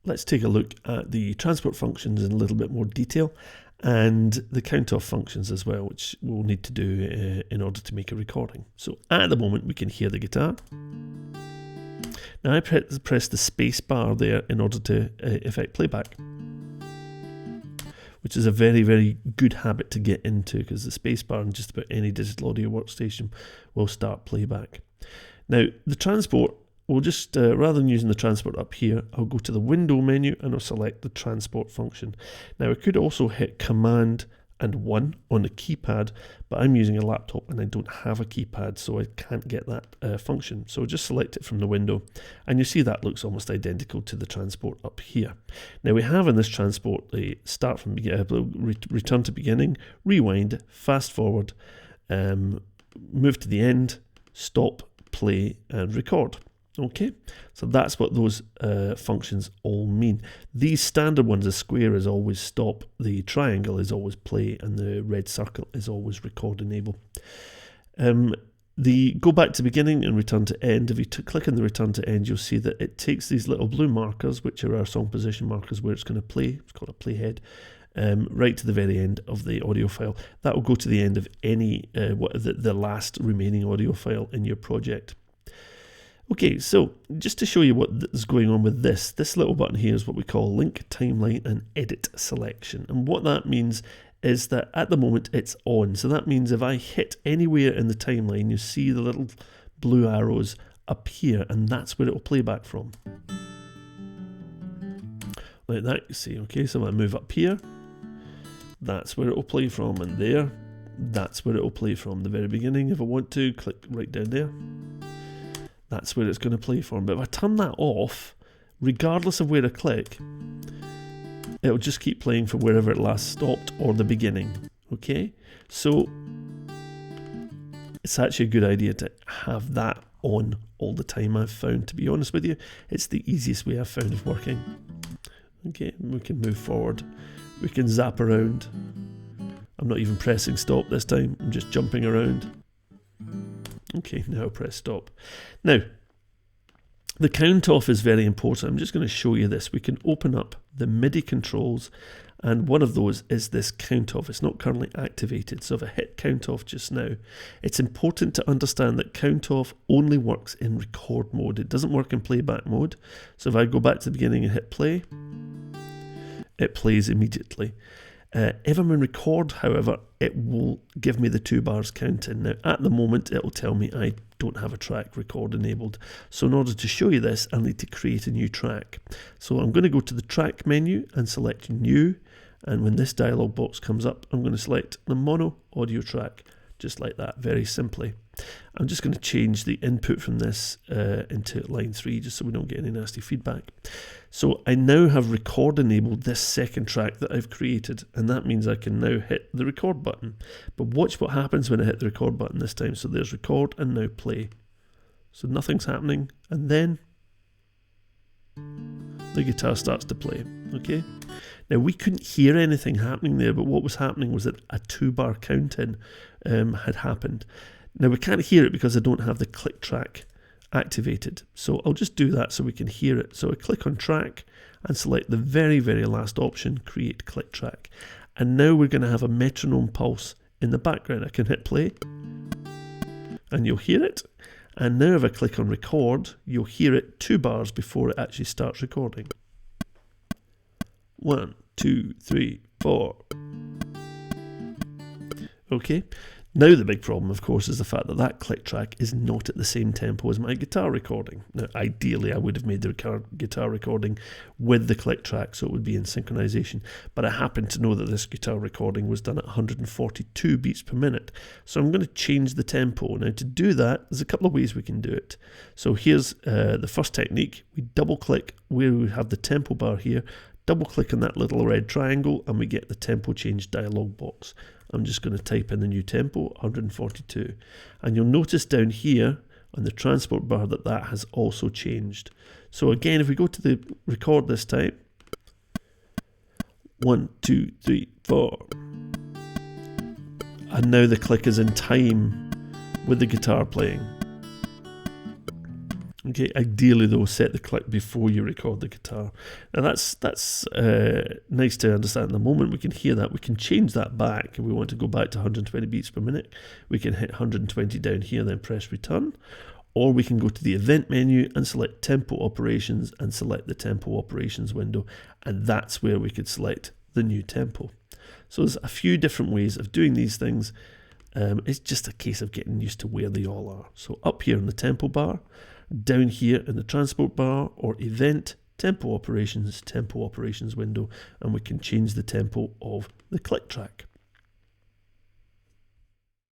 let's take a look at the transport functions in a little bit more detail, and the count off functions as well, which we'll need to do in order to make a recording. So at the moment we can hear the guitar. Now I press the space bar there in order to effect playback, which is a very, very good habit to get into, because the space bar in just about any digital audio workstation will start playback. Now the transport, we'll just, rather than using the transport up here, I'll go to the window menu and I'll select the transport function. Now I could also hit Command and 1 on the keypad, but I'm using a laptop and I don't have a keypad, so I can't get that function. So just select it from the window, and you see that looks almost identical to the transport up here. Now we have in this transport the start from return to beginning, rewind, fast forward, move to the end, stop, play, and record. Okay, so that's what those functions all mean. These standard ones, the square is always stop, the triangle is always play, and the red circle is always record enable. The go back to beginning and return to end, if you click on the return to end, you'll see that it takes these little blue markers, which are our song position markers where it's going to play, it's called a playhead, right to the very end of the audio file. That will go to the end of any, the last remaining audio file in your project. Okay, so just to show you what is going on with this little button here is what we call link, timeline, and edit selection. And what that means is that at the moment it's on. So that means if I hit anywhere in the timeline, you see the little blue arrows appear, and that's where it will play back from. Like that, you see. Okay, so if I move up here, that's where it will play from, and there, that's where it will play from. The very beginning, if I want to, click right down there. That's where it's going to play from. But if I turn that off, regardless of where I click, it'll just keep playing from wherever it last stopped or the beginning. Okay? So it's actually a good idea to have that on all the time, I've found. To be honest with you, it's the easiest way I've found of working. Okay, we can move forward. We can zap around. I'm not even pressing stop this time. I'm just jumping around. Okay, now I'll press stop. Now, the count off is very important. I'm just going to show you this. We can open up the MIDI controls, and one of those is this count off. It's not currently activated, so if I hit count off just now, it's important to understand that count off only works in record mode. It doesn't work in playback mode. So if I go back to the beginning and hit play, it plays immediately. If I'm in record, however, it will give me the 2 bars counting. Now, at the moment, it will tell me I don't have a track record enabled. So in order to show you this, I'll need to create a new track. So I'm going to go to the track menu and select new. And when this dialog box comes up, I'm going to select the mono audio track, just like that, very simply. I'm just going to change the input from this into line 3, just so we don't get any nasty feedback. So I now have record enabled this second track that I've created, and that means I can now hit the record button. But watch what happens when I hit the record button this time. So there's record and now play. So nothing's happening, and then the guitar starts to play. Okay. Now we couldn't hear anything happening there, but what was happening was that a 2-bar count-in had happened. Now we can't hear it because I don't have the click track activated. So I'll just do that so we can hear it. So I click on track and select the very, very last option, create click track. And now we're going to have a metronome pulse in the background. I can hit play and you'll hear it. And now if I click on record, you'll hear it 2 bars before it actually starts recording. 1, 2, 3, 4. Okay. Now the big problem, of course, is the fact that that click track is not at the same tempo as my guitar recording. Now, ideally, I would have made the guitar recording with the click track, so it would be in synchronization. But I happen to know that this guitar recording was done at 142 beats per minute. So I'm going to change the tempo. Now, to do that, there's a couple of ways we can do it. So here's the first technique. We double click where we have the tempo bar here, double click on that little red triangle, and we get the tempo change dialog box. I'm just going to type in the new tempo, 142. And you'll notice down here on the transport bar that that has also changed. So again, if we go to the record this time, 1, 2, 3, 4. And now the click is in time with the guitar playing. Okay, ideally though, set the click before you record the guitar. Now that's nice to understand. The moment we can hear that, we can change that back. If we want to go back to 120 beats per minute, we can hit 120 down here, then press return. Or we can go to the event menu and select tempo operations and select the tempo operations window. And that's where we could select the new tempo. So there's a few different ways of doing these things. It's just a case of getting used to where they all are. So up here in the tempo bar, down here in the transport bar or event, tempo operations window, and we can change the tempo of the click track.